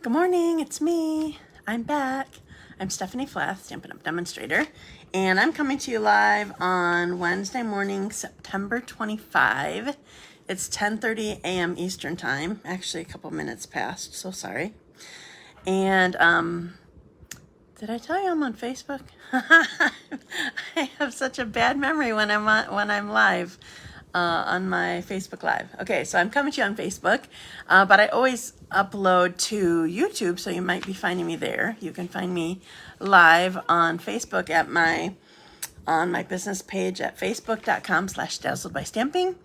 Good morning, it's me. I'm back. I'm Stephanie Flath, Stampin' Up! Demonstrator, and I'm coming to you live on Wednesday morning, September 25. It's 10:30 a.m. Eastern Time, actually a couple minutes past, so sorry. And did I tell you I'm on Facebook? I have such a bad memory when I'm live. On my Facebook Live. Okay, so I'm coming to you on Facebook, but I always upload to YouTube, so you might be finding me there. You can find me live on Facebook on my business page at facebook.com/dazzled by stamping,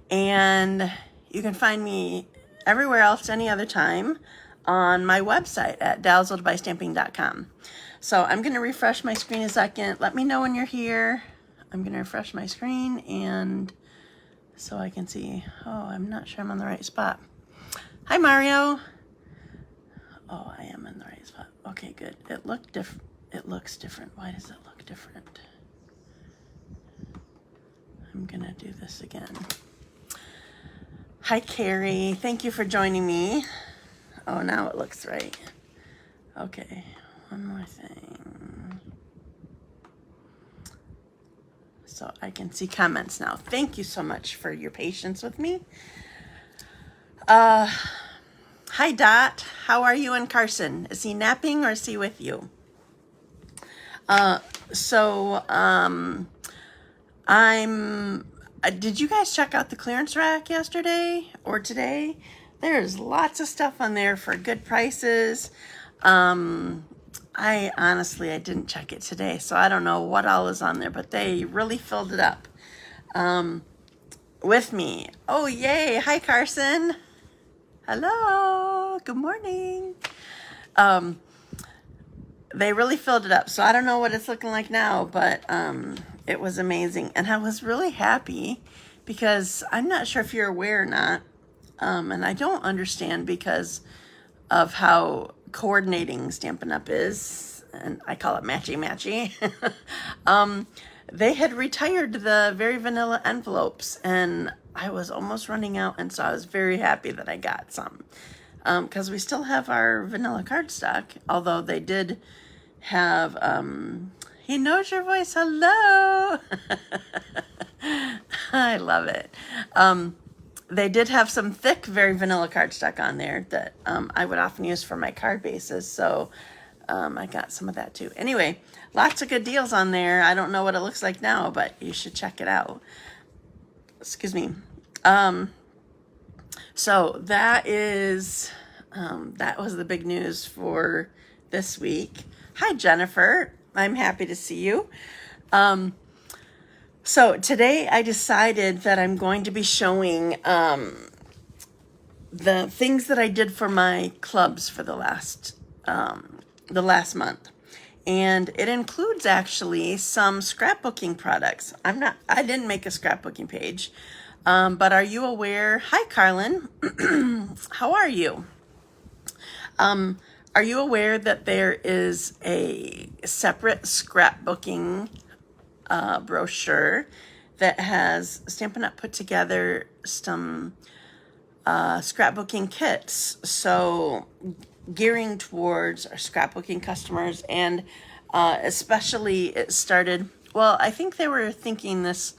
and you can find me everywhere else any other time on my website at dazzledbystamping.com. So I'm going to refresh my screen a second. Let me know when you're here. I'm going to refresh my screen and so I can see. Oh, I'm not sure I'm on the right spot. Hi, Mario. Oh, I am in the right spot. Okay, good. It looks different. Why does it look different? I'm gonna do this again. Hi, Carrie. Thank you for joining me. Oh, now it looks right. Okay, one more thing. So I can see comments now. Thank you so much for your patience with me. Hi, Dot. How are you and Carson? Is he napping or is he with you? Did you guys check out the clearance rack yesterday or today? There's lots of stuff on there for good prices. I didn't check it today, so I don't know what all is on there, but they really filled it up with me. Oh, yay. Hi, Carson. Hello. Good morning. They really filled it up, so I don't know what it's looking like now, but it was amazing. And I was really happy because I'm not sure if you're aware or not, and I don't understand because of how coordinating Stampin' Up! Is, and I call it matchy-matchy. They had retired the very vanilla envelopes, and I was almost running out, and so I was very happy that I got some. Because we still have our vanilla cardstock, although they did have, he knows your voice, hello! I love it. They did have some thick, very vanilla cardstock on there that I would often use for my card bases, so I got some of that too. Anyway, lots of good deals on there. I don't know what it looks like now, but you should check it out. Excuse me. So that was the big news for this week. Hi, Jennifer. I'm happy to see you. So today I decided that I'm going to be showing the things that I did for my clubs for the last month. And it includes actually some scrapbooking products. I didn't make a scrapbooking page, but are you aware? Hi, Carlin. How are you? Are you aware that there is a separate scrapbooking brochure that has Stampin' Up! Put together some scrapbooking kits? So gearing towards our scrapbooking customers, and especially it started, well, I think they were thinking this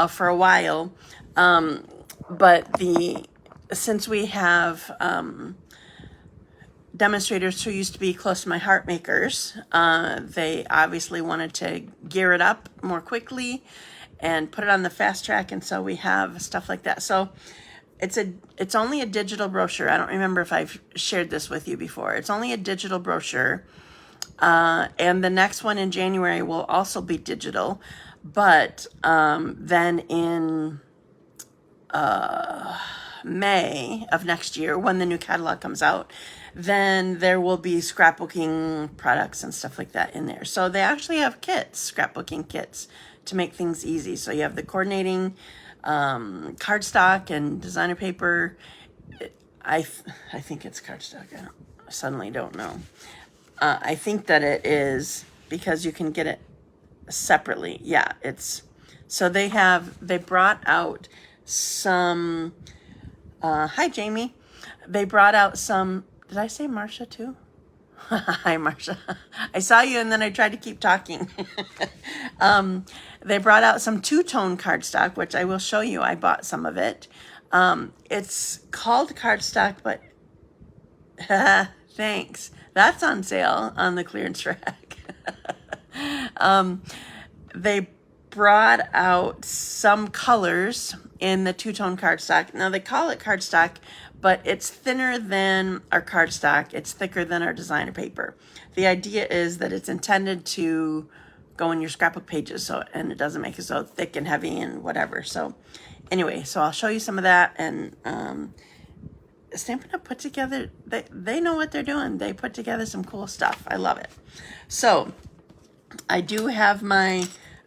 for a while, but since we have demonstrators who used to be close to my heart makers, they obviously wanted to gear it up more quickly and put it on the fast track, and so we have stuff like that. So it's only a digital brochure. I don't remember if I've shared this with you before. It's only a digital brochure, and the next one in January will also be digital, but then in May of next year, when the new catalog comes out, then there will be scrapbooking products and stuff like that in there. So they actually have kits, scrapbooking kits, to make things easy. So you have the coordinating cardstock and designer paper. I think it's cardstock. I suddenly don't know. I think that it is, because you can get it separately. Yeah, so they brought out some, hi Jamie. They brought out some Did I say Marsha too? Hi, Marsha. I saw you and then I tried to keep talking. They brought out some two-tone cardstock, which I will show you. I bought some of it. It's called cardstock, but thanks. That's on sale on the clearance rack. They brought out some colors in the two-tone cardstock. Now they call it cardstock, but it's thinner than our cardstock. It's thicker than our designer paper. The idea is that it's intended to go in your scrapbook pages, and it doesn't make it so thick and heavy and whatever. So anyway, so I'll show you some of that. And Stampin' Up! Put together, they know what they're doing. They put together some cool stuff. I love it. So I do have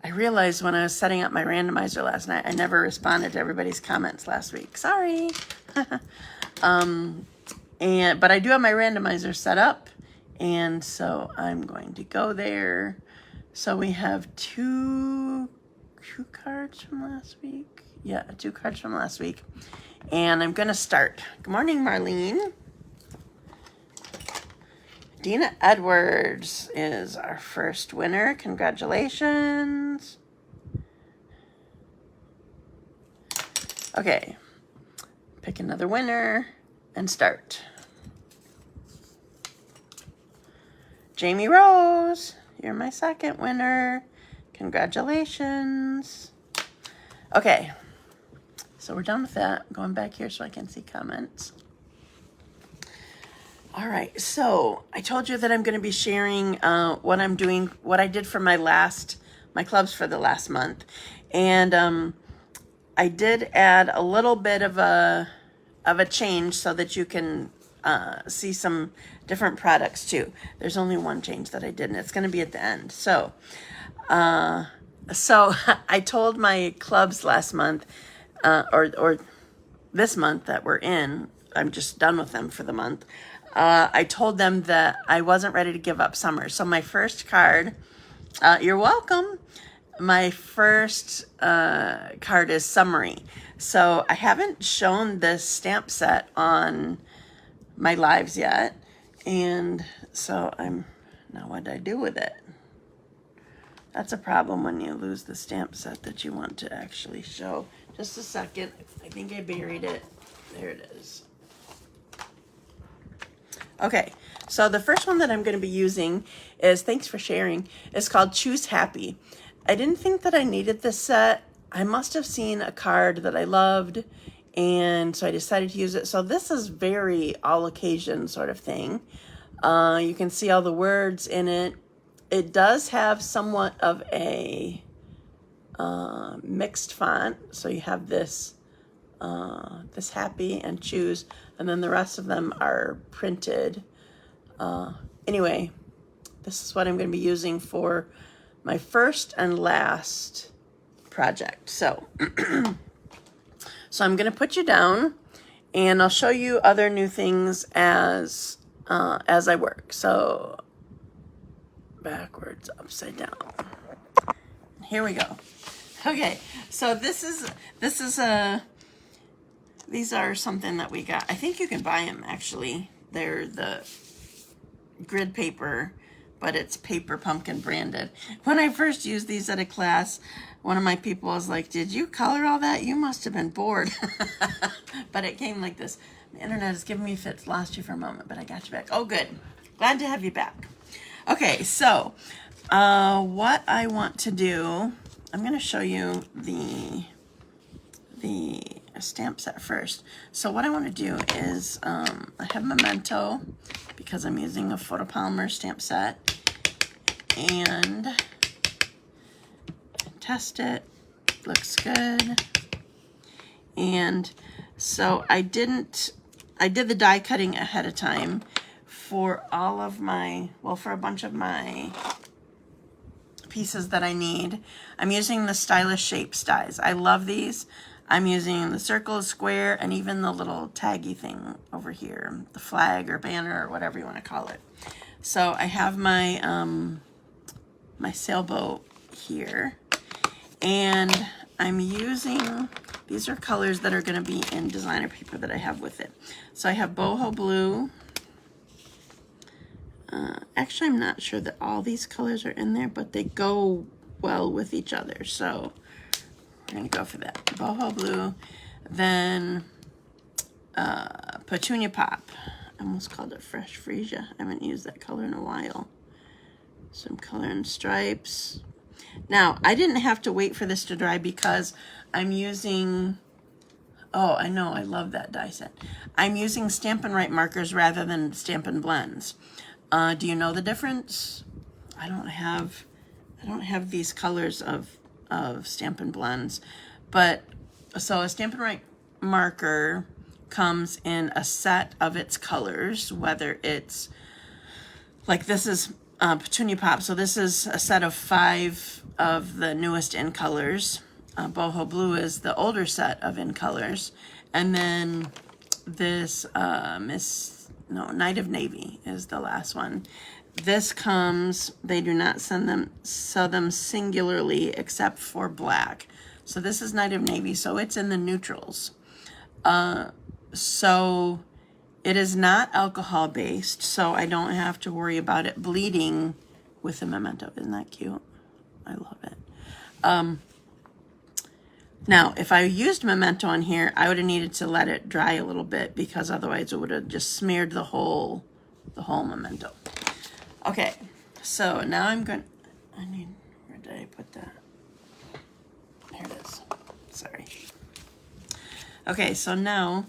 I realized when I was setting up my randomizer last night, I never responded to everybody's comments last week. Sorry. But I do have my randomizer set up, and so I'm going to go there. So we have two cards from last week. Yeah, 2 cards from last week. And I'm going to start. Good morning, Marlene. Deanna Edwards is our first winner. Congratulations. Okay. Pick another winner and start. Jamie Rose, you're my second winner. Congratulations. Okay. So we're done with that. I'm going back here so I can see comments. All right, so I told you that I'm going to be sharing what I'm doing, what I did for my clubs for the last month. And I did add a little bit of a change so that you can see some different products too. There's only one change that I did, and it's going to be at the end. So I told my clubs last month, or this month that we're in, I'm just done with them for the month. I told them that I wasn't ready to give up summer. So my first card, you're welcome. My first card is Summary. So I haven't shown this stamp set on my lives yet. And so now what do I do with it? That's a problem when you lose the stamp set that you want to actually show. Just a second. I think I buried it. There it is. Okay, so the first one that I'm going to be using is, thanks for sharing, it's called Choose Happy. I didn't think that I needed this set. I must have seen a card that I loved, and so I decided to use it. So this is very all occasion sort of thing. You can see all the words in it. It does have somewhat of a mixed font. So you have this Happy and Choose, and then the rest of them are printed. Anyway, this is what I'm going to be using for my first and last project. So, so I'm going to put you down, and I'll show you other new things as I work. So, backwards, upside down. Here we go. Okay, so these are something that we got. I think you can buy them, actually. They're the grid paper, but it's Paper Pumpkin branded. When I first used these at a class, one of my people was like, did you color all that? You must have been bored. But it came like this. The internet is giving me fits. Lost you for a moment, but I got you back. Oh, good. Glad to have you back. Okay, so what I want to do, I'm going to show you the stamp set first. So what I want to do is I have Memento because I'm using a photopolymer stamp set, and test it. Looks good. And so I did the die cutting ahead of time for all of my, well, for a bunch of my pieces that I need. I'm using the Stylish Shapes dies. I love these. I'm using the circle, square, and even the little taggy thing over here, the flag or banner or whatever you want to call it. So I have my my sailboat here, and I'm using, these are colors that are going to be in designer paper that I have with it. So I have boho blue, Actually, I'm not sure that all these colors are in there, but they go well with each other. So we're going to go for that. Boho Blue, then Petunia Pop. I almost called it Fresh Freesia. I haven't used that color in a while. Some color in stripes. Now, I didn't have to wait for this to dry because I'm using... Oh, I know, I love that die set. I'm using Stampin' Write markers rather than Stampin' Blends. Do you know the difference? I don't have these colors of Stampin' Blends, but so a Stampin' Write marker comes in a set of its colors, whether it's like this is Petunia Pop, so this is a set of 5 of the newest in colors. Boho Blue is the older set of in colors, and then this Night of Navy is the last one. This comes, they do not sell them singularly except for black. So this is Night of Navy, so it's in the neutrals. So it is not alcohol based, so I don't have to worry about it bleeding with the Memento. Isn't that cute? I love it. Now, if I used Memento on here, I would have needed to let it dry a little bit because otherwise it would have just smeared the whole Memento. Okay, so now I'm going. Where did I put that? Here it is. Sorry. Okay, so now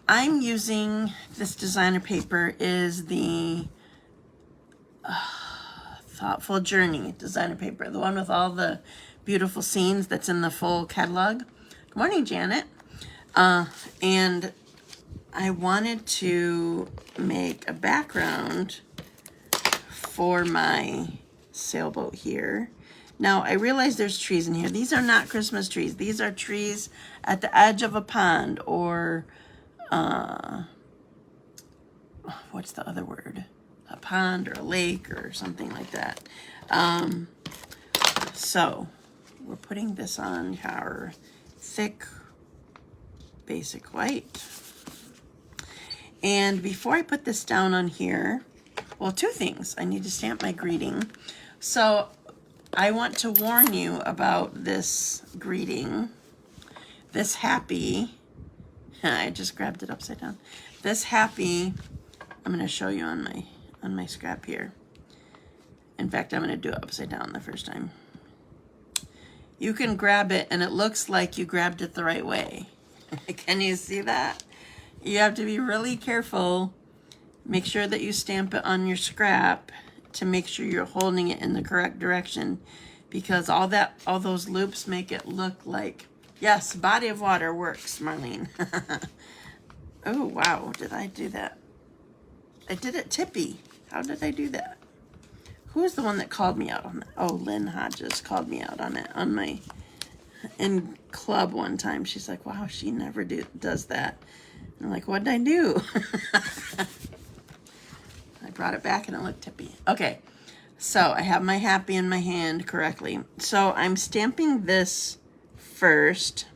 I'm using this designer paper is the Thoughtful Journey designer paper, the one with all the beautiful scenes that's in the full catalog. Good morning, Janet. And I wanted to make a background for my sailboat here. Now, I realize there's trees in here. These are not Christmas trees. These are trees at the edge of a pond or, what's the other word? A pond or a lake or something like that. So we're putting this on our thick basic white. And before I put this down on here, well, 2 things. I need to stamp my greeting. So I want to warn you about this greeting. This happy, I just grabbed it upside down. This happy, I'm going to show you on my scrap here. In fact, I'm going to do it upside down the first time. You can grab it and it looks like you grabbed it the right way. Can you see that? You have to be really careful. Make sure that you stamp it on your scrap to make sure you're holding it in the correct direction, because all those loops make it look like, yes, body of water works, Marlene. Oh, wow, did I do that? I did it tippy. How did I do that? Who was the one that called me out on that? Oh, Lynn Hodges called me out on it in club one time. She's like, wow, she never does that. And I'm like, what did I do? I brought it back and it looked tippy. Okay, so I have my happy in my hand correctly. So I'm stamping this first,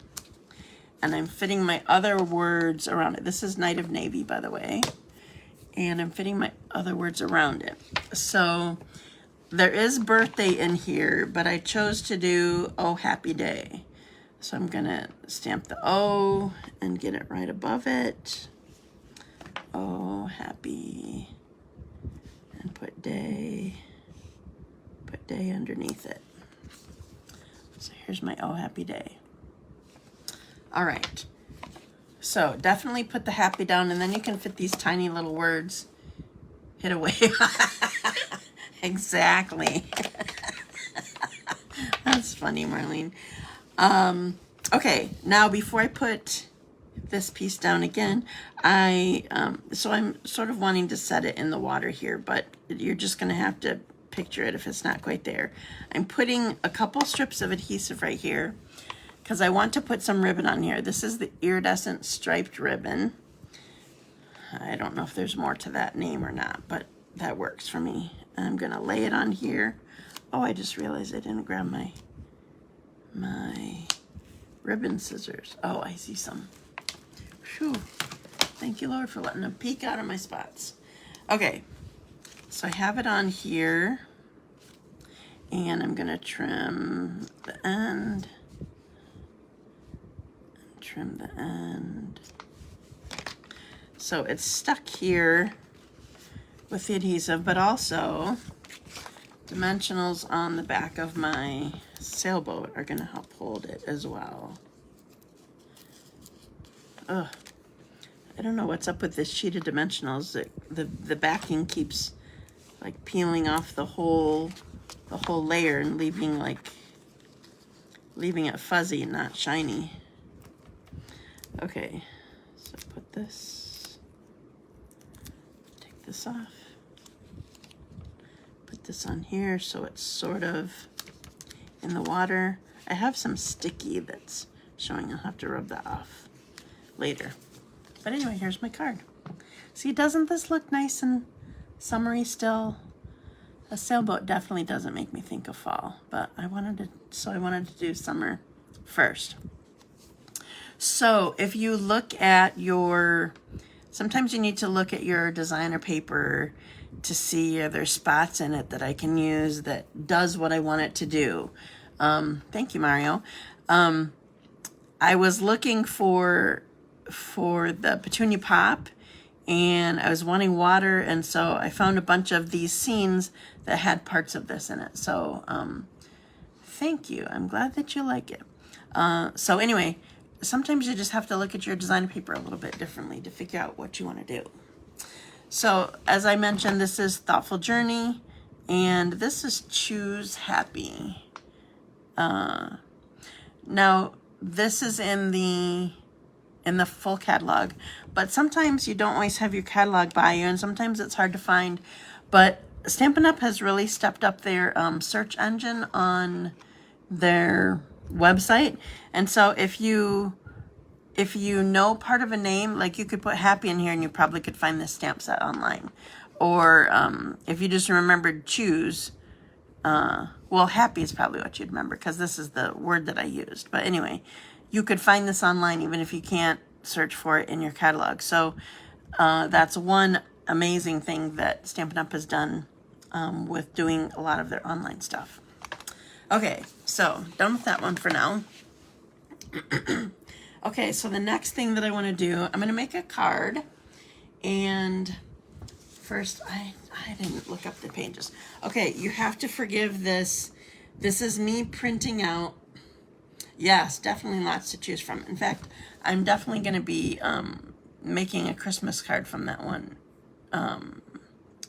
and I'm fitting my other words around it. This is Night of Navy, by the way. And I'm fitting my other words around it. So there is birthday in here, but I chose to do Oh Happy Day. So I'm gonna stamp the O and get it right above it. Oh Happy, and put day underneath it. So here's my Oh Happy Day. All right. So definitely put the happy down, and then you can fit these tiny little words. Hit away. Exactly. That's funny, Marlene. Okay, now before I put this piece down again, so I'm sort of wanting to set it in the water here, but you're just going to have to picture it if it's not quite there. I'm putting a couple strips of adhesive right here because I want to put some ribbon on here. This is the iridescent striped ribbon. I don't know if there's more to that name or not, but that works for me. And I'm going to lay it on here. Oh, I just realized I didn't grab my ribbon scissors. Oh, I see some. Phew. Thank you, Lord, for letting them peek out of my spots. Okay, So I have it on here, and I'm gonna trim the end, trim the end. So it's stuck here with the adhesive, but also dimensionals on the back of my sailboat are gonna help hold it as well. Ugh. I don't know what's up with this sheet of dimensionals. The backing keeps like peeling off the whole layer and leaving it fuzzy and not shiny. Okay, so put this, take this off, put this on here so it's sort of in the water. I have some sticky that's showing. I'll have to rub that off later. But anyway, here's my card. See, doesn't this look nice and summery still? A sailboat definitely doesn't make me think of fall, but I wanted to do summer first. So if you look at sometimes you need to look at your designer paper to see if there's spots in it that I can use that does what I want it to do. Thank you, Mario. I was looking for the petunia pop, and I was wanting water, and so I found a bunch of these scenes that had parts of this in it. So thank you. I'm glad that you like it. So anyway, sometimes you just have to look at your designer paper a little bit differently to figure out what you want to do. So as I mentioned, this is Thoughtful Journey, and this is Choose Happy. Now this is in the full catalog, but sometimes you don't always have your catalog by you, and sometimes it's hard to find. But Stampin' Up! Has really stepped up their search engine on their website, and so if you know part of a name, like you could put Happy in here and you probably could find this stamp set online. Or if you just remembered Choose, well, Happy is probably what you'd remember because this is the word that I used. But anyway, you could find this online even if you can't search for it in your catalog. So that's one amazing thing that Stampin' Up! Has done with doing a lot of their online stuff. Okay, so done with that one for now. Okay, so the next thing that I want to do, I'm going to make a card. And first, I didn't look up the pages. Okay, you have to forgive this. This is me printing out. Yes, definitely lots to choose from. In fact, I'm definitely going to be making a Christmas card from that one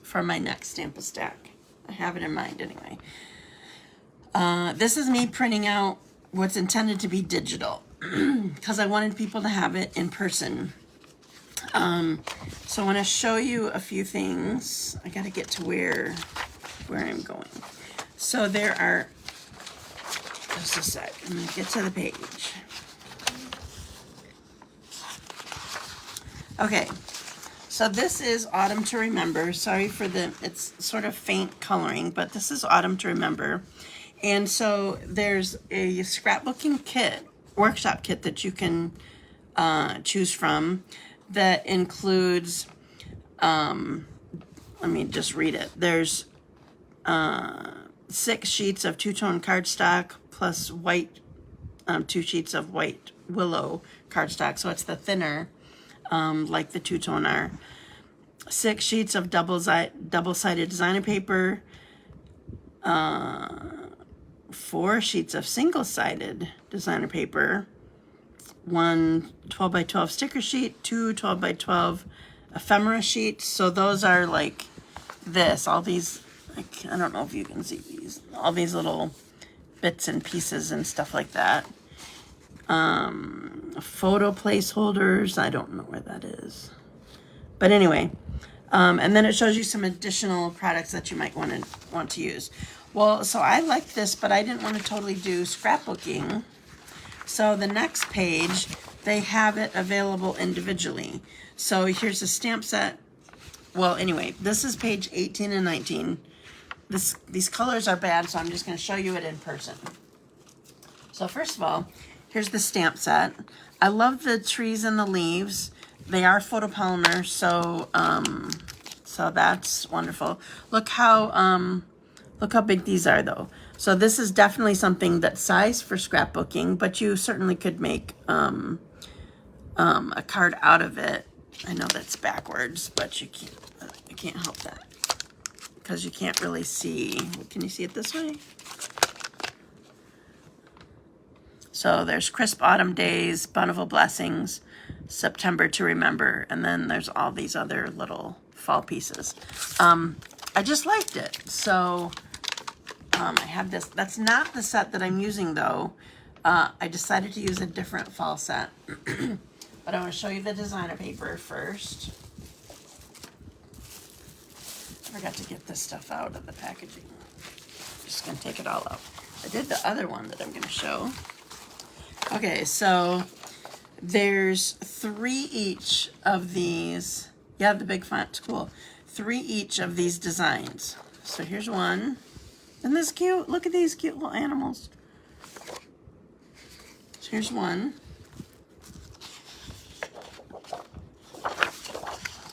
for my next Stamp-A-Stack. I have it in mind anyway. This is me printing out what's intended to be digital because I wanted people to have it in person. So I want to show you a few things. I got to get to where I'm going. So there are, just a sec, I'm going to get to the page. Okay, so this is Autumn to Remember. Sorry for it's sort of faint coloring, but this is Autumn to Remember. And so there's a scrapbooking kit, workshop kit that you can choose from that includes, let me just read it. There's 6 sheets of two-tone cardstock plus white, 2 sheets of white willow cardstock. So it's the thinner, like the two-tone are. 6 sheets of double-sided designer paper. 4 sheets of single-sided designer paper, 1 12x12 sticker sheet, 2 12x12 ephemera sheets. So those are like this, all these, like, I don't know if you can see these, all these little bits and pieces and stuff like that. Photo placeholders, I don't know where that is. But anyway, and then it shows you some additional products that you might want to use. Well, so I like this, but I didn't want to totally do scrapbooking. So the next page, they have it available individually. So here's a stamp set. Well, anyway, this is page 18 and 19. These colors are bad, so I'm just going to show you it in person. So first of all, here's the stamp set. I love the trees and the leaves. They are photopolymer, so So that's wonderful. Look how big these are though. So this is definitely something that's sized for scrapbooking, but you certainly could make a card out of it. I know that's backwards, but you can't help that because you can't really see. Can you see it this way? So there's Crisp Autumn Days, Bountiful Blessings, September to Remember, and then there's all these other little fall pieces. I just liked it. So I have this. That's not the set that I'm using though. I decided to use a different fall set. But I want to show you the designer paper first. I forgot to get this stuff out of the packaging. Just going to take it all out. I did the other one that I'm going to show. Okay, so there's 3 each of these. Yeah, the big font, cool. 3 each of these designs. So here's one. Isn't this cute? Look at these cute little animals. So here's one.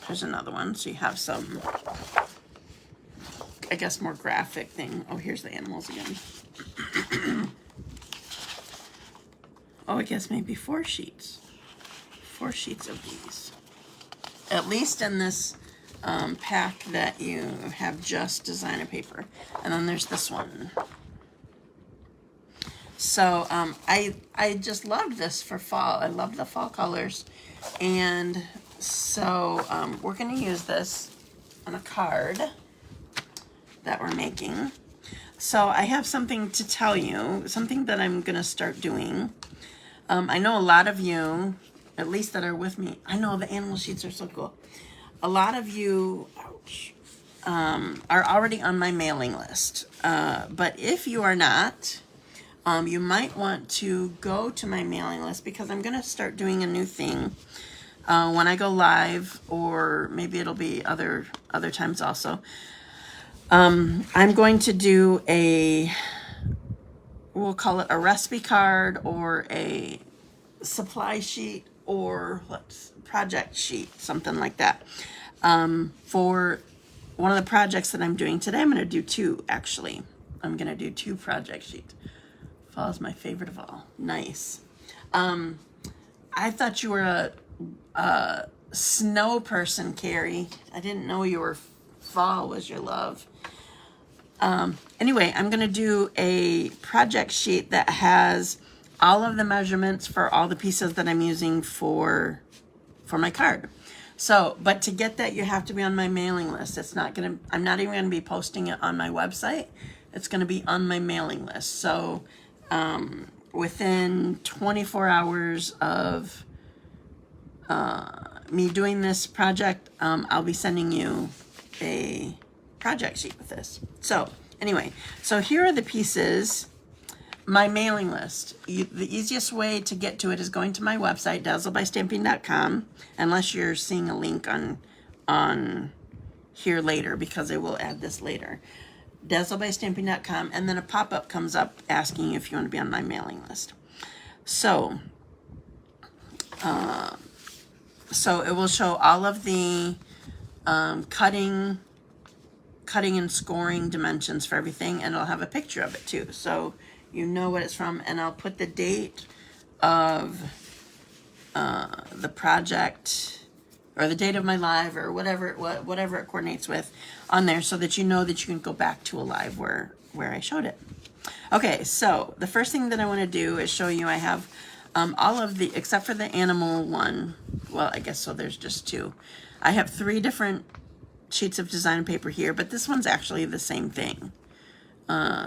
Here's another one. So you have some, I guess, more graphic thing. Oh, here's the animals again. Oh, I guess maybe 4 sheets. 4 sheets of these. At least in this pack that you have just designer paper. And then there's this one. So I just love this for fall. I love the fall colors. And so we're going to use this on a card that we're making. So I have something to tell you, something that I'm going to start doing. I know a lot of you, at least that are with me, I know the animal sheets are so cool. A lot of you are already on my mailing list. But if you are not, you might want to go to my mailing list because I'm going to start doing a new thing when I go live, or maybe it'll be other times also. I'm going to do we'll call it a recipe card or a supply sheet or project sheet, something like that. For one of the projects that I'm doing today, I'm going to do 2 actually. I'm going to do 2 project sheets. Fall is my favorite of all. Nice. I thought you were a snow person, Carrie. I didn't know you were fall was your love. Anyway, I'm going to do a project sheet that has all of the measurements for all the pieces that I'm using for my card. So, but to get that, you have to be on my mailing list. I'm not even going to be posting it on my website. It's going to be on my mailing list. So, within 24 hours of me doing this project, I'll be sending you a project sheet with this. So anyway, so here are the pieces. My mailing list. The easiest way to get to it is going to my website, dazzledbystamping.com, unless you're seeing a link on here later, because I will add this later. Dazzledbystamping.com, and then a pop-up comes up asking you if you want to be on my mailing list. So it will show all of the cutting and scoring dimensions for everything, and it'll have a picture of it too, so you know what it's from. And I'll put the date of the project, or the date of my live, or whatever it coordinates with on there, so that you know that you can go back to a live where I showed it. Okay, so the first thing that I want to do is show you I have all of the, except for the animal one, well, I guess so there's just 2. I have 3 different sheets of design paper here, but this one's actually the same thing.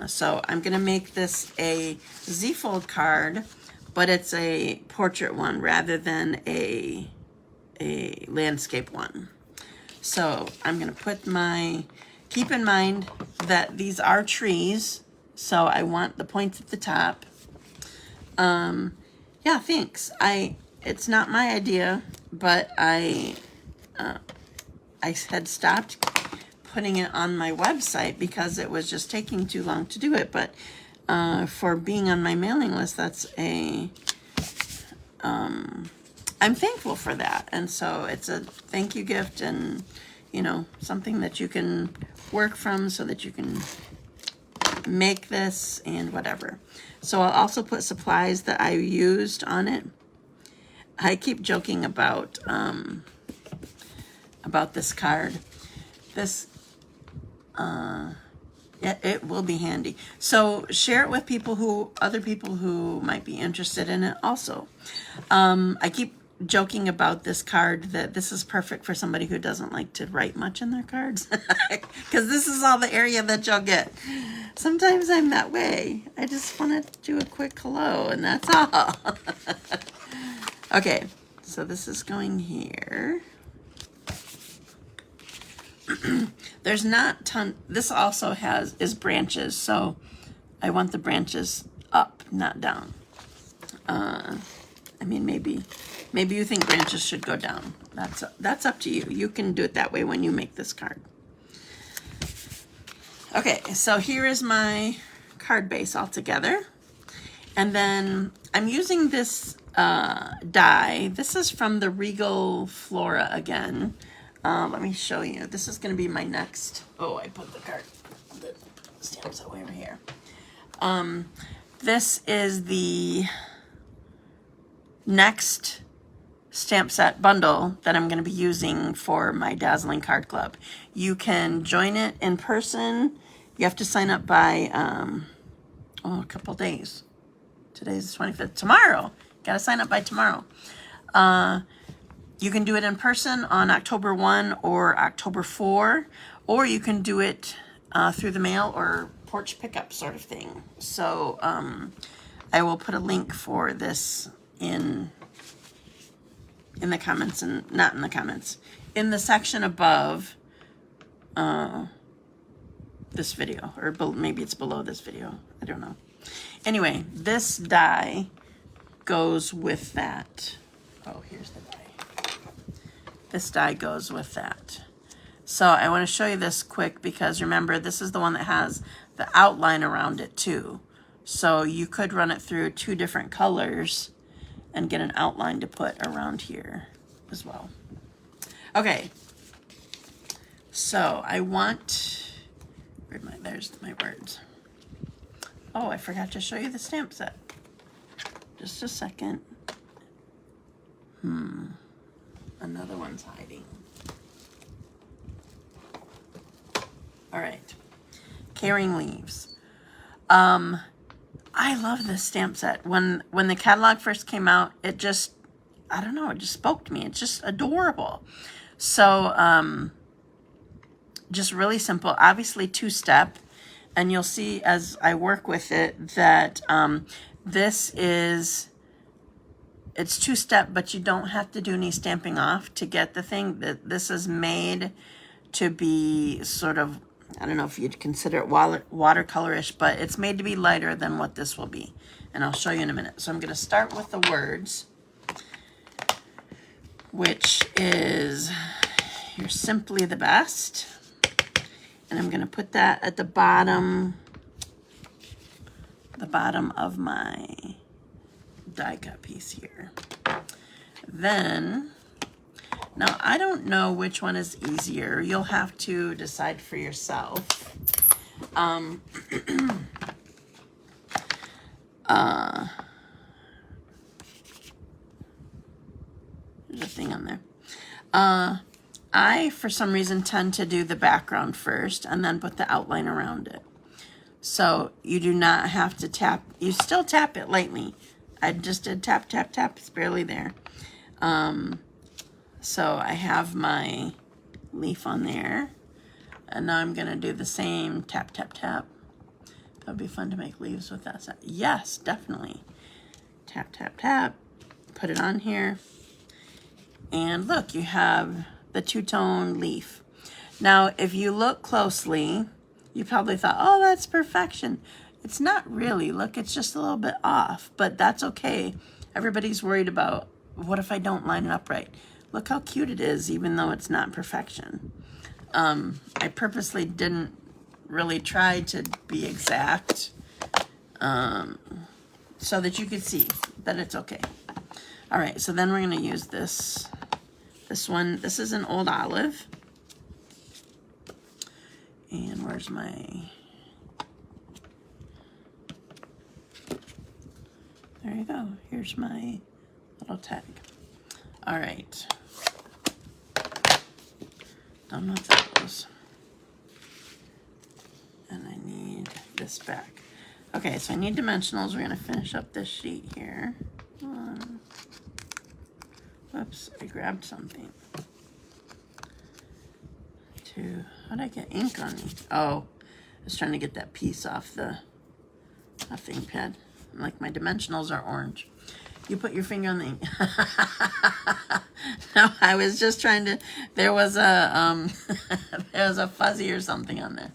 So I'm going to make this a Z-fold card, but it's a portrait one rather than a landscape one. So I'm going to put keep in mind that these are trees, so I want the points at the top. Yeah, thanks. It's not my idea, but I had stopped putting it on my website because it was just taking too long to do it. But for being on my mailing list, I'm thankful for that. And so it's a thank you gift, and you know, something that you can work from so that you can make this and whatever. So I'll also put supplies that I used on it. I keep joking about this card. This, it will be handy. So share it with other people who might be interested in it also. I keep joking about this card that this is perfect for somebody who doesn't like to write much in their cards, because this is all the area that you'll get. Sometimes I'm that way. I just want to do a quick hello and that's all. Okay, so this is going here. There's not ton. This also is branches, so I want the branches up, not down. I mean, maybe you think branches should go down. That's up to you. You can do it that way when you make this card. Okay, so here is my card base all together. And then I'm using this die. This is from the Regal Flora again. Let me show you. This is going to be my next. Oh, I put the stamps away over here. This is the next stamp set bundle that I'm going to be using for my Dazzling Card Club. You can join it in person. You have to sign up by a couple days. Today's the 25th. Tomorrow. Got to sign up by tomorrow. You can do it in person on October 1 or October 4, or you can do it through the mail or porch pickup sort of thing. So I will put a link for this in the comments, and not in the comments, in the section above this video, or maybe it's below this video. I don't know. Anyway, this die goes with that. Oh, here's the die. This die goes with that. So I want to show you this quick because remember, this is the one that has the outline around it too. So you could run it through 2 different colors and get an outline to put around here as well. Okay. So I want, there's my words. Oh, I forgot to show you the stamp set. Just a second. Another one's hiding. All right. Caring Leaves. I love this stamp set. When the catalog first came out, it just, I don't know, it just spoke to me. It's just adorable. So, just really simple. Obviously 2-step. And you'll see as I work with it that this is, it's 2-step, but you don't have to do any stamping off to get the thing. That this is made to be sort of, I don't know if you'd consider it watercolorish, but it's made to be lighter than what this will be. And I'll show you in a minute. So I'm going to start with the words, which is, "You're simply the best." And I'm going to put that at the bottom of my die cut piece here. Then, now I don't know which one is easier. You'll have to decide for yourself. There's a thing on there. I, for some reason, tend to do the background first and then put the outline around it. So you do not have to tap. You still tap it lightly. I just did tap, tap, tap. It's barely there. So I have my leaf on there. And now I'm going to do the same tap, tap, tap. That would be fun to make leaves with that. Yes, definitely. Tap, tap, tap. Put it on here. And look, you have the 2-tone leaf. Now, if you look closely, you probably thought, oh, that's perfection. It's not really. Look, it's just a little bit off, but that's okay. Everybody's worried about, what if I don't line it up right? Look how cute it is, even though it's not perfection. I purposely didn't really try to be exact, so that you could see that it's okay. All right, so then we're going to use this one. This is an old olive. And where's my... There you go. Here's my little tag. All right. Done with those. And I need this back. Okay, so I need dimensionals. We're going to finish up this sheet here. Whoops, I grabbed something. How'd I get ink on me? Oh, I was trying to get that piece off the ink pad. Like my dimensionals are orange. You put your finger on the ink. No, I was just trying to, there was a fuzzy or something on there.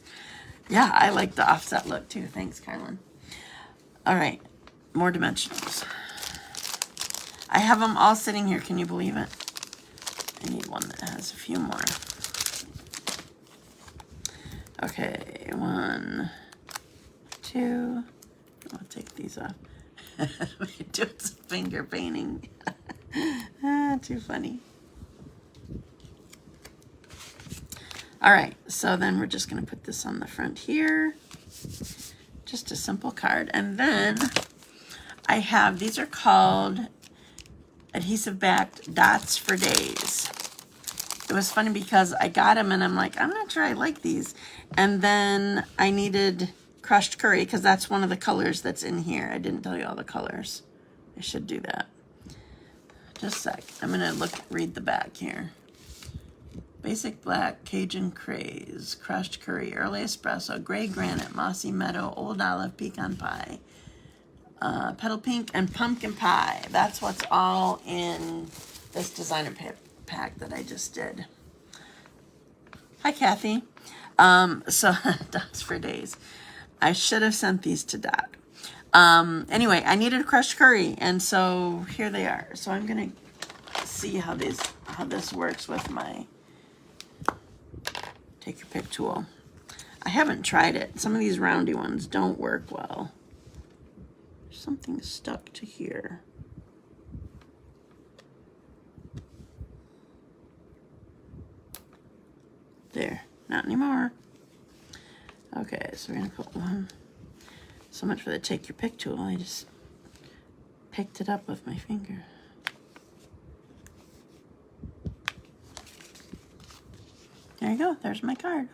Yeah, I like the offset look too. Thanks, Carlin. All right, more dimensionals. I have them all sitting here. Can you believe it? I need one that has a few more. Okay, 1, 2. I'll take these off. Doing some finger painting. Too funny. All right, so then we're just going to put this on the front here. Just a simple card. And then I have, these are called adhesive backed dots for days. It was funny because I got them and I'm like, I'm not sure I like these. And then I needed crushed curry because that's one of the colors that's in here. I didn't tell you all the colors. I should do that. Just a sec. I'm going to read the back here. Basic black, Cajun craze, crushed curry, early espresso, gray granite, mossy meadow, old olive, pecan pie, petal pink, and pumpkin pie. That's what's all in this designer pack that I just did. Hi, Kathy. So dots for days. I should have sent these to Dot. Anyway, I needed a crushed curry, and so here they are. So I'm gonna see how this works with my take your pick tool. I haven't tried it. Some of these roundy ones don't work well. Something stuck to here. There, not anymore. Okay, so we're gonna put one. So much for the take your pick tool. I just picked it up with my finger. There you go, there's my card.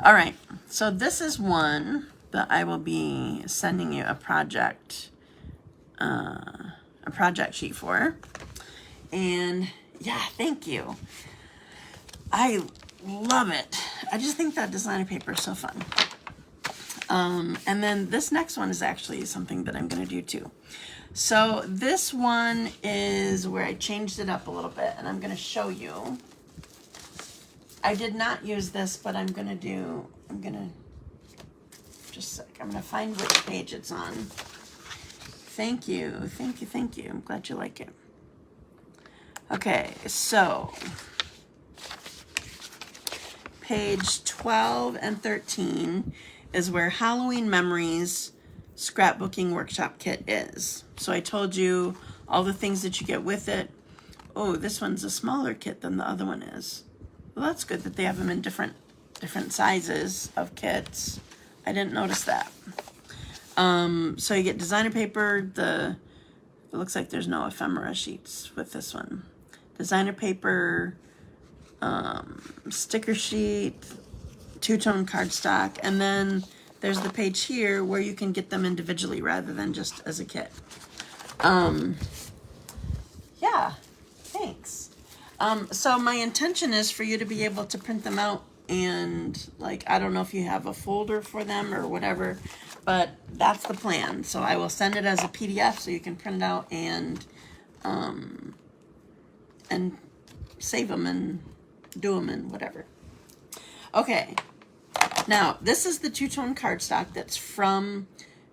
All right, so this is one that I will be sending you a project sheet for. And yeah, thank you. I love it. I just think that designer paper is so fun. And then this next one is actually something that I'm going to do too. So this one is where I changed it up a little bit, and I'm going to show you. I did not use this, but I'm going to just a sec. I'm going to find which page it's on. Thank you. Thank you. Thank you. I'm glad you like it. Okay, so page 12 and 13 is where Halloween Memories Scrapbooking Workshop Kit is. So I told you all the things that you get with it. Oh, this one's a smaller kit than the other one is. Well, that's good that they have them in different sizes of kits. I didn't notice that. So you get designer paper. It looks like there's no ephemera sheets with this one. Designer paper, sticker sheet, two-tone cardstock, and then there's the page here where you can get them individually rather than just as a kit. Yeah, thanks. So my intention is for you to be able to print them out and, like, I don't know if you have a folder for them or whatever, but that's the plan. So I will send it as a PDF so you can print it out and save them and do them and whatever. Okay, now this is the two-tone cardstock that's from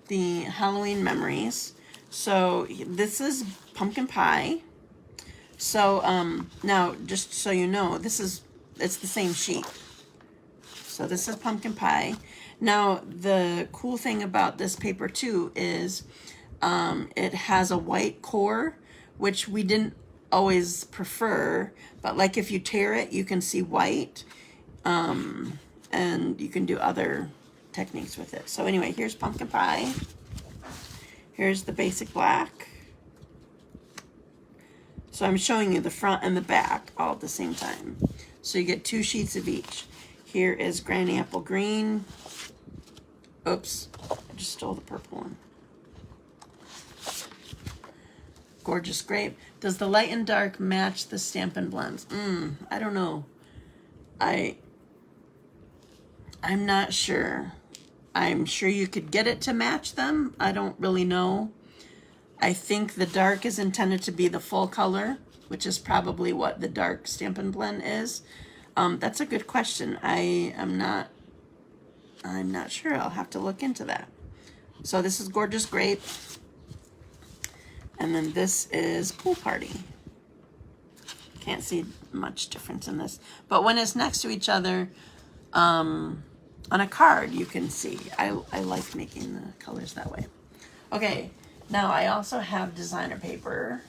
the Halloween Memories. So this is pumpkin pie. So now just so you know, it's the same sheet. So this is pumpkin pie. Now the cool thing about this paper too is it has a white core, which we didn't always prefer, but like if you tear it, you can see white, and you can do other techniques with it. So anyway, here's pumpkin pie. Here's the basic black. So I'm showing you the front and the back all at the same time. So you get 2 sheets of each. Here is Granny Apple Green. Oops, I just stole the purple one. Gorgeous Grape. Does the light and dark match the Stampin' Blends? I don't know. I'm not sure. I'm sure you could get it to match them. I don't really know. I think the dark is intended to be the full color, which is probably what the dark Stampin' Blend is. That's a good question. I'm not sure. I'll have to look into that. So this is Gorgeous Grape. And then this is Pool Party. Can't see much difference in this. But when it's next to each other, on a card, you can see. I like making the colors that way. Okay, now I also have designer paper.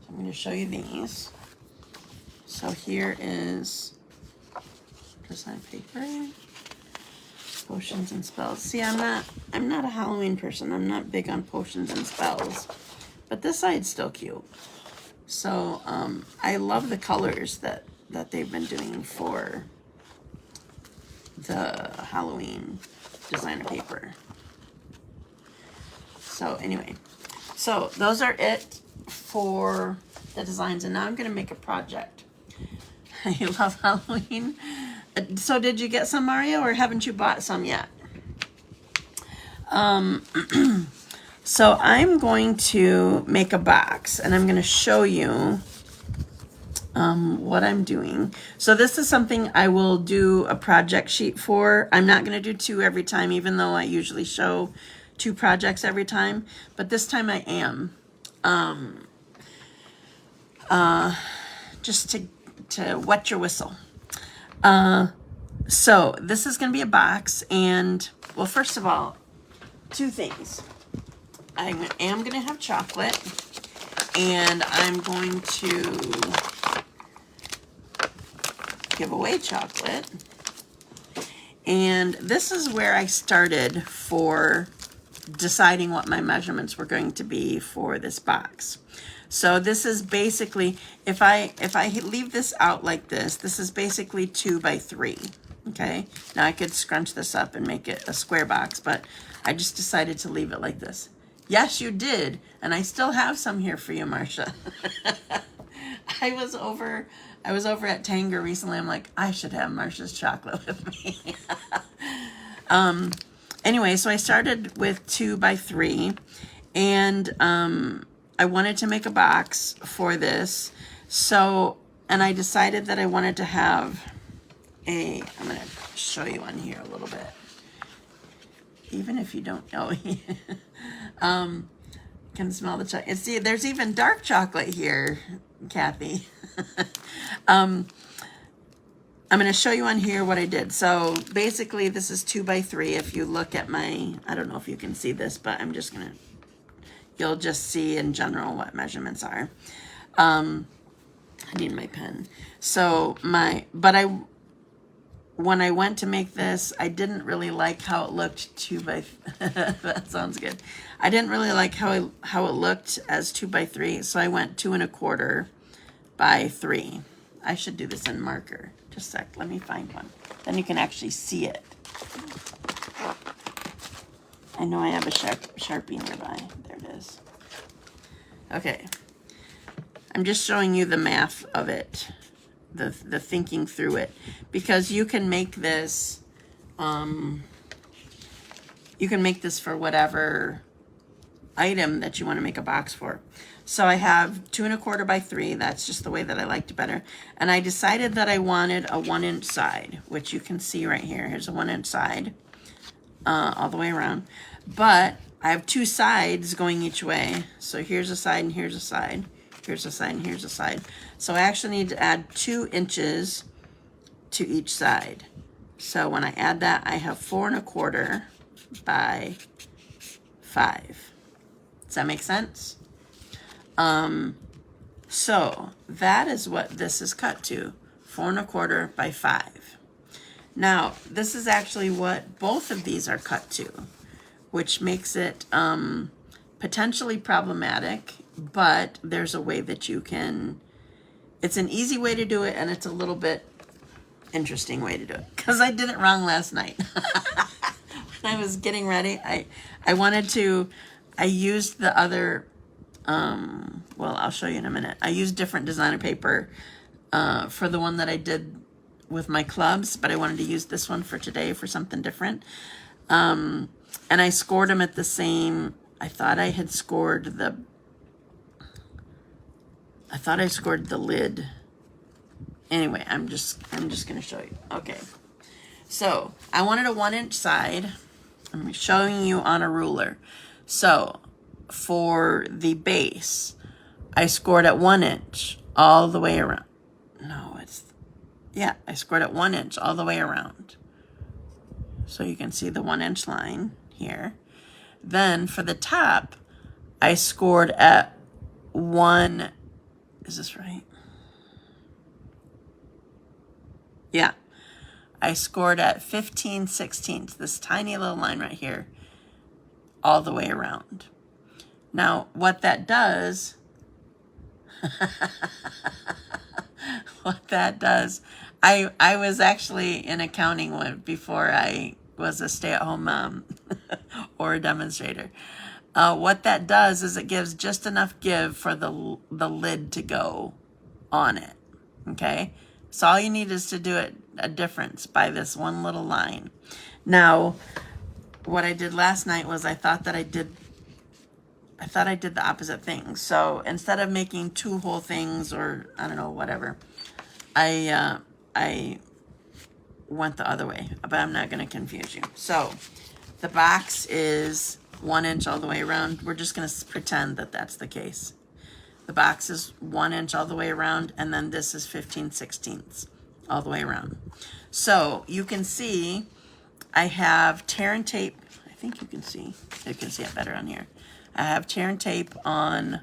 So I'm going to show you these. So here is design paper. Potions and spells. See, I'm not a Halloween person. I'm not big on potions and spells. But this side's still cute. So I love the colors that they've been doing for the Halloween designer paper. So anyway, so those are it for the designs. And now I'm going to make a project. I love Halloween. So did you get some, Mario, or haven't you bought some yet? So I'm going to make a box, and I'm going to show you what I'm doing. So this is something I will do a project sheet for. I'm not going to do 2 every time, even though I usually show 2 projects every time. But this time I am. Just to wet your whistle. So this is going to be a box, and well, first of all, 2 things. I am going to have chocolate, and I'm going to give away chocolate. And this is where I started for deciding what my measurements were going to be for this box. So this is basically, if I leave this out like this, this is basically 2 by 3. Okay, now I could scrunch this up and make it a square box, but I just decided to leave it like this. Yes, you did, and I still have some here for you, Marcia. I was over at Tanger recently. I'm like, I should have Marcia's chocolate with me. Anyway, so I started with 2 by 3, and I wanted to make a box for this. So, and I decided that I wanted to have I'm going to show you on here a little bit. Even if you don't know, can smell the chocolate. See, there's even dark chocolate here, Kathy. I'm going to show you on here what I did. So basically this is 2 by 3. If you look at my, I don't know if you can see this, but I'm just going to, you'll just see in general what measurements are. I need my pen. So when I went to make this, I didn't really like how it looked 2 by, that sounds good. I didn't really like how it looked as 2 by 3. So I went 2 1/4 by 3. I should do this in marker. Just a sec, let me find one. Then you can actually see it. I know I have a Sharpie nearby. There it is. Okay. I'm just showing you the math of it. The thinking through it, because you can make this for whatever item that you want to make a box for. So I have 2 1/4 by 3. That's just the way that I liked it better. And I decided that I wanted a 1-inch side, which you can see right here. Here's a 1-inch side all the way around. But I have 2 sides going each way. So here's a side and here's a side. Here's a side and here's a side. So I actually need to add 2 inches to each side. So when I add that, I have 4 1/4 by 5. Does that make sense? So that is what this is cut to, 4 1/4 by 5. Now, this is actually what both of these are cut to, which makes it potentially problematic, but there's a way that you can, it's an easy way to do it, and it's a little bit interesting way to do it, because I did it wrong last night. When I was getting ready, I wanted to, I used the other, well, I'll show you in a minute. I used different designer paper for the one that I did with my clubs, but I wanted to use this one for today for something different. And I scored them at the same, I thought I scored the lid. Anyway, I'm just going to show you. Okay. So I wanted a 1-inch side. I'm showing you on a ruler. So for the base, I scored at 1 inch all the way around. I scored at 1 inch all the way around. So you can see the 1 inch line here. Then for the top, I scored at is this right? Yeah. I scored at 15/16, this tiny little line right here, all the way around. Now, what that does, I was actually in accounting before I was a stay-at-home mom or a demonstrator. What that does is it gives just enough give for the lid to go on it, okay? So all you need is to do a difference by this one little line. Now, what I did last night was I thought I did the opposite thing. So instead of making 2 whole things, or I don't know, whatever, I went the other way, but I'm not going to confuse you. So the box is 1 inch all the way around. We're just going to pretend that that's the case. The box is 1 inch all the way around, and then this is 15/16 all the way around. So you can see I have tear and tape. I think you can see it better on here. I have tear and tape on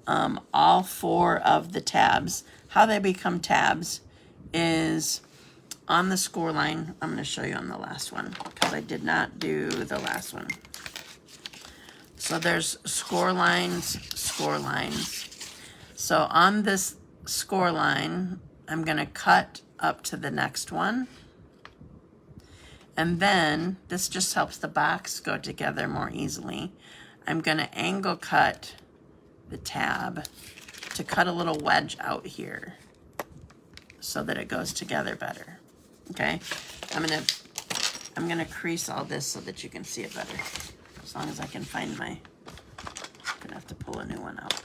all 4 of the tabs. How they become tabs is on the score line. I'm going to show you on the last one because I did not do the last one. So there's score lines. So on this score line, I'm going to cut up to the next one. And then this just helps the box go together more easily. I'm going to angle cut the tab to cut a little wedge out here so that it goes together better. Okay? I'm going to crease all this so that you can see it better. As long as I can find I'm going to have to pull a new one out.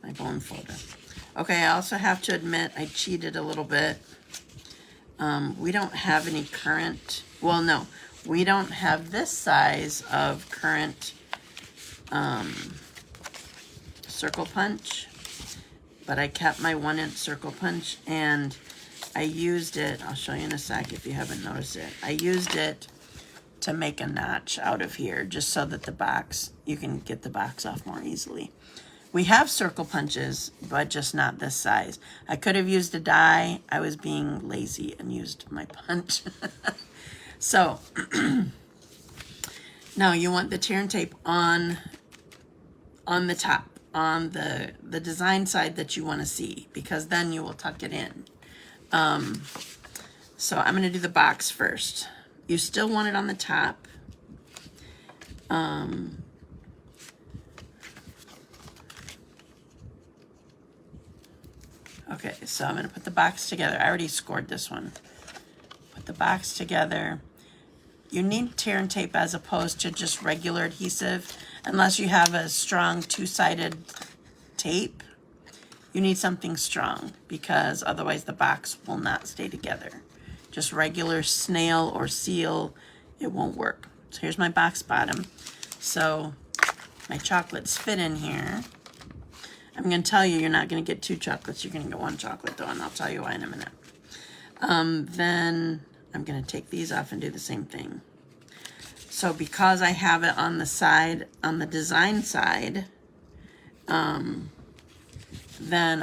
My bone folder. Okay, I also have to admit I cheated a little bit. We don't have any current, well, no, we don't have this size of current circle punch, but I kept my 1 inch circle punch and I used it, I'll show you in a sec if you haven't noticed it. I used it to make a notch out of here just so that you can get the box off more easily. We have circle punches, but just not this size. I could have used a die. I was being lazy and used my punch. So, now you want the tear and tape on the top, on the design side that you want to see, because then you will tuck it in. So I'm going to do the box first. You still want it on the top. Okay, so I'm going to put the box together. I already scored this one. Put the box together. You need tear and tape as opposed to just regular adhesive. Unless you have a strong 2-sided tape, you need something strong because otherwise the box will not stay together. Just regular snail or seal, it won't work. So here's my box bottom. So my chocolates fit in here. I'm going to tell you, you're not going to get 2 chocolates. You're going to get 1 chocolate, though, and I'll tell you why in a minute. Then I'm going to take these off and do the same thing. So because I have it on the side, on the design side, then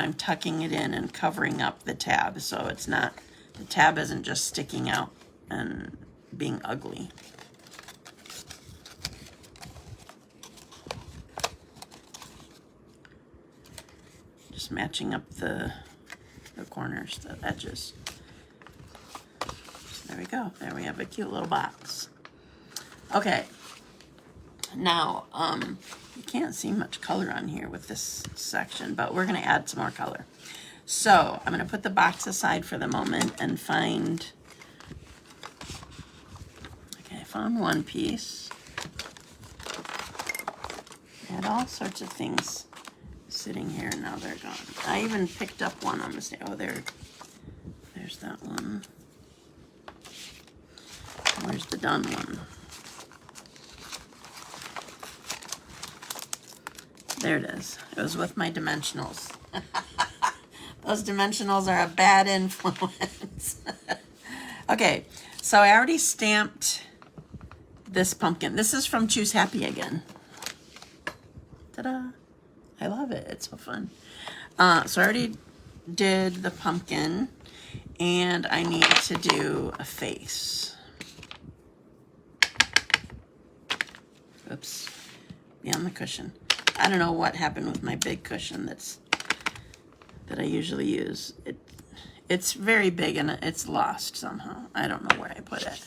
I'm tucking it in and covering up the tab so it's not, the tab isn't just sticking out and being ugly. Just matching up the corners, the edges. So there we go. There we have a cute little box. Okay. Now, you can't see much color on here with this section, but we're going to add some more color. So I'm going to put the box aside for the moment and find, okay, I found one piece. I had all sorts of things sitting here, and now they're gone. I even picked up one on mistake. Oh, there's that one. Where's the done one? There it is. It was with my dimensionals. Those dimensionals are a bad influence. Okay, so I already stamped this pumpkin. This is from Choose Happy again. Ta-da! I love it. It's so fun. So I already did the pumpkin, and I need to do a face. Oops. Beyond the cushion. I don't know what happened with my big cushion that I usually use. It's very big and it's lost somehow. I don't know where I put it.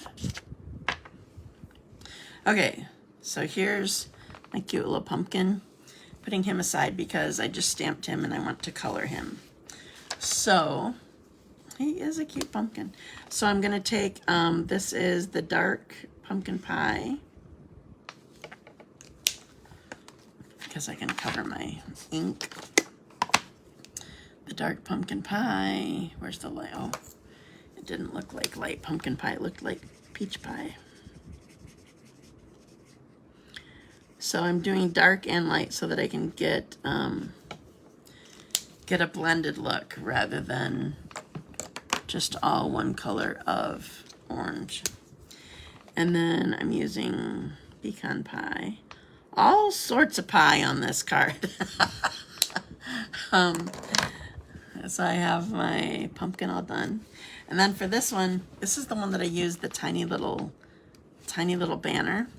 Okay, so here's my cute little pumpkin. Putting him aside because I just stamped him and I want to color him. So he is a cute pumpkin. So I'm gonna take, this is the dark pumpkin pie, because I can cover my ink. The dark pumpkin pie, where's the light? Oh, it didn't look like light pumpkin pie, it looked like peach pie. So I'm doing dark and light so that I can get a blended look rather than just all one color of orange. And then I'm using pecan pie. All sorts of pie on this card. So I have my pumpkin all done. And then for this one, this is the one that I used, the tiny little banner.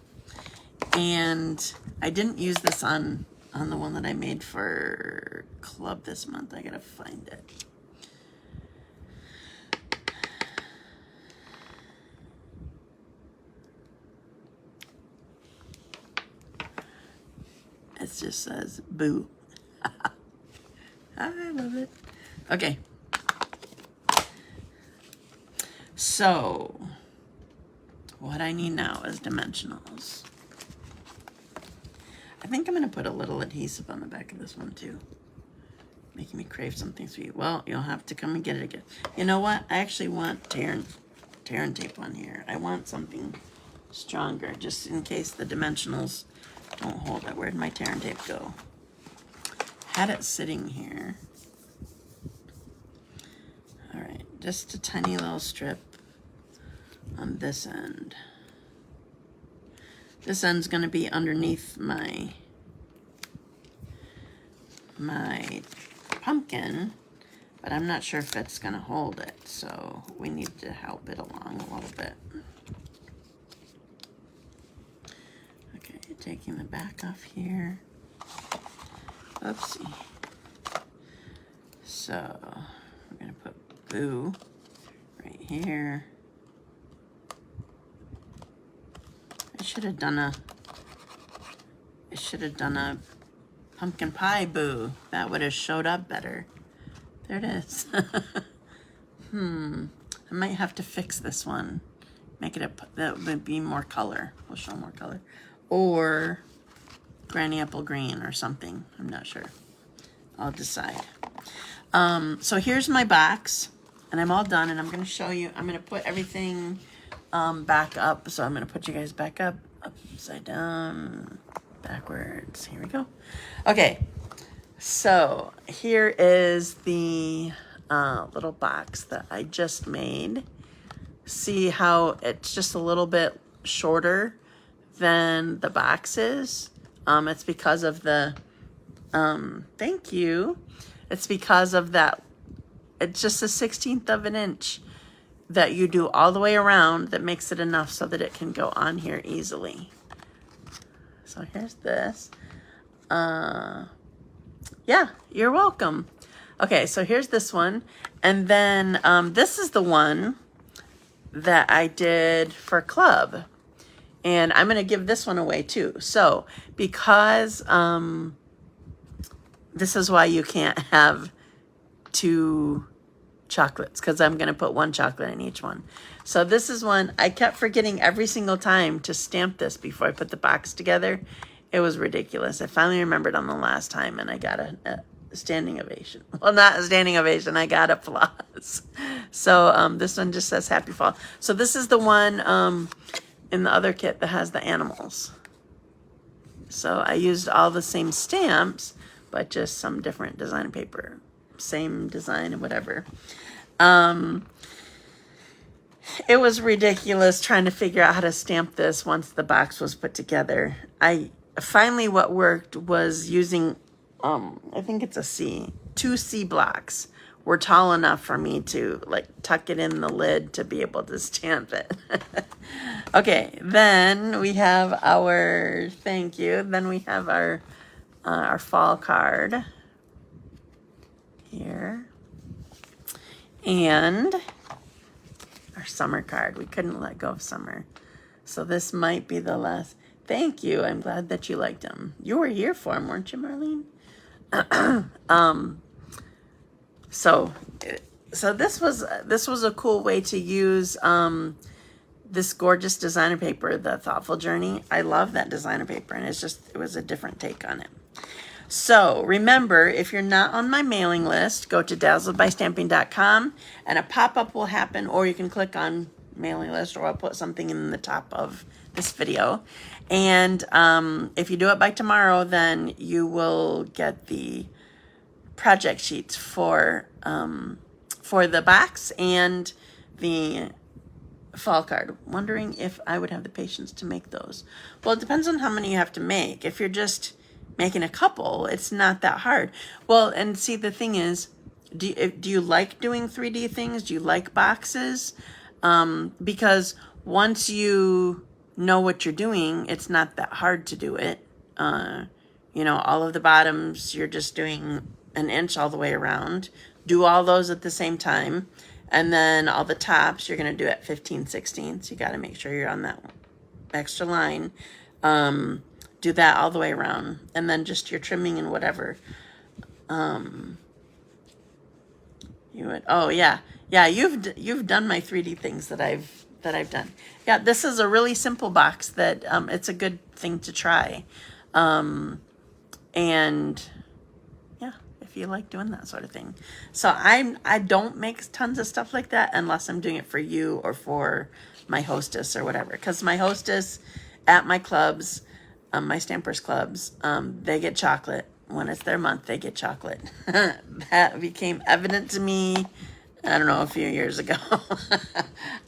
And I didn't use this on the one that I made for Club this month. I gotta find it. It just says boo. I love it. Okay. So what I need now is dimensionals. I think I'm going to put a little adhesive on the back of this one too. Making me crave something sweet. Well, you'll have to come and get it again. You know what? I actually want tear and tape on here. I want something stronger just in case the dimensionals don't hold it. Where'd my tear and tape go? Had it sitting here. All right, just a tiny little strip on this end. This end's going to be underneath my pumpkin, but I'm not sure if it's going to hold it, so we need to help it along a little bit. Okay, taking the back off here. Oopsie. So we're going to put boo right here. I should have done a pumpkin pie boo. That would have showed up better. There it is. I might have to fix this one. Make it that would be more color. We'll show more color. Or Granny Apple Green or something. I'm not sure. I'll decide. So here's my box, and I'm all done, and I'm going to show you. I'm going to put everything back up. So I'm going to put you guys back up, upside down, backwards. Here we go. Okay, so here is the little box that I just made. See how it's just a little bit shorter than the box is? It's because of the Thank you. It's because of that. It's just a 1/16 of an inch that you do all the way around that makes it enough so that it can go on here easily. So here's this. Yeah, you're welcome. Okay, so here's this one. And then this is the one that I did for club. And I'm going to give this one away too. So because this is why you can't have 2 chocolates, because I'm going to put 1 chocolate in each one. So this is one I kept forgetting every single time to stamp this before I put the box together. It was ridiculous. I finally remembered on the last time, and I got a standing ovation. Well, not a standing ovation. I got applause. So this one just says Happy Fall. So this is the one in the other kit that has the animals. So I used all the same stamps, but just some different design paper. Same design and whatever. It was ridiculous trying to figure out how to stamp this once the box was put together. Finally what worked was using, I think it's a C. 2 C blocks were tall enough for me to like tuck it in the lid to be able to stamp it. Okay, then we have our, thank you. Then we have our fall card here. And our summer card. We couldn't let go of summer. So this might be the last. Thank you. I'm glad that you liked them. You were here for them, weren't you, Marlene? So this was a cool way to use this gorgeous designer paper, the Thoughtful Journey. I love that designer paper, and it was a different take on it. So remember, if you're not on my mailing list, go to dazzledbystamping.com and a pop-up will happen, or you can click on mailing list, or I'll put something in the top of this video. And if you do it by tomorrow, then you will get the project sheets for the box and the fall card. Wondering if I would have the patience to make those. Well, it depends on how many you have to make. If you're just making a couple, it's not that hard. Well, and see, the thing is, do you like doing 3D things? Do you like boxes? Because once you know what you're doing, it's not that hard to do it. You know, all of the bottoms, you're just doing 1 inch all the way around. Do all those at the same time. And then all the tops, you're going to do at 15/16. So you got to make sure you're on that extra line. Do that all the way around, and then just your trimming and whatever. Oh yeah, you've done my 3D things that I've done. Yeah, this is a really simple box that it's a good thing to try, and yeah, if you like doing that sort of thing. So I don't make tons of stuff like that unless I'm doing it for you or for my hostess or whatever, because my hostess at my clubs. My Stampers Clubs, they get chocolate. When it's their month, they get chocolate. That became evident to me, I don't know, a few years ago.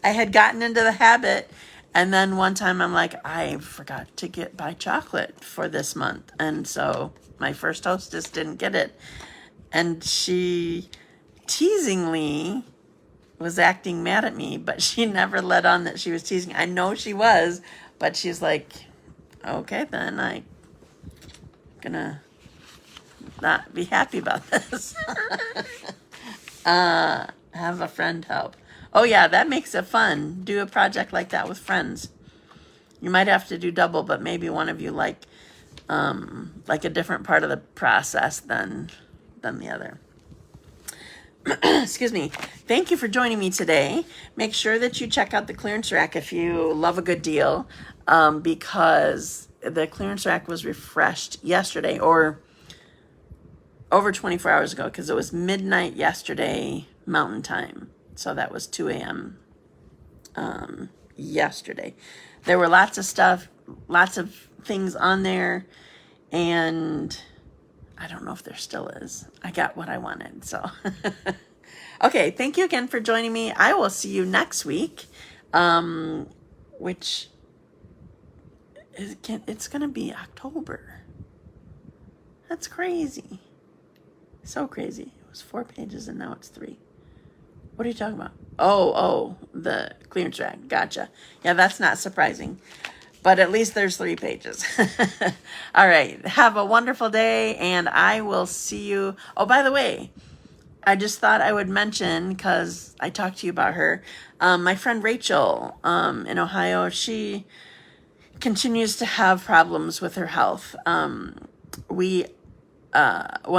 I had gotten into the habit, and then one time I'm like, I forgot to buy chocolate for this month. And so my first hostess didn't get it. And she teasingly was acting mad at me, but she never let on that she was teasing. I know she was, but she's like, okay, then I'm gonna not be happy about this. Have a friend help. Oh yeah, that makes it fun. Do a project like that with friends. You might have to do double, but maybe one of you like a different part of the process than the other. Excuse me. Thank you for joining me today. Make sure that you check out the clearance rack if you love a good deal, because the clearance rack was refreshed yesterday, or over 24 hours ago, because it was midnight yesterday Mountain Time. So that was 2 a.m. Yesterday. There were lots of stuff, lots of things on there, and I don't know if there still is. I got what I wanted, so. Okay, thank you again for joining me. I will see you next week, which it's going to be October. That's crazy. So crazy. It was 4 pages and now it's 3. What are you talking about? Oh, the clearance rack. Gotcha. Yeah, that's not surprising. But at least there's 3 pages. All right. Have a wonderful day, and I will see you. Oh, by the way, I just thought I would mention, because I talked to you about her, my friend Rachel in Ohio, she continues to have problems with her health. One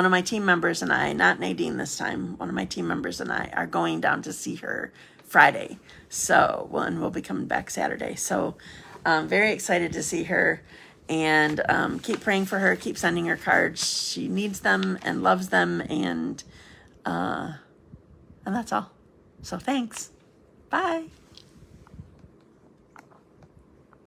of my team members and I, not Nadine this time, one of my team members and I are going down to see her Friday. So, and we'll be coming back Saturday. So, very excited to see her, and keep praying for her, keep sending her cards. She needs them and loves them, and that's all. So thanks. Bye.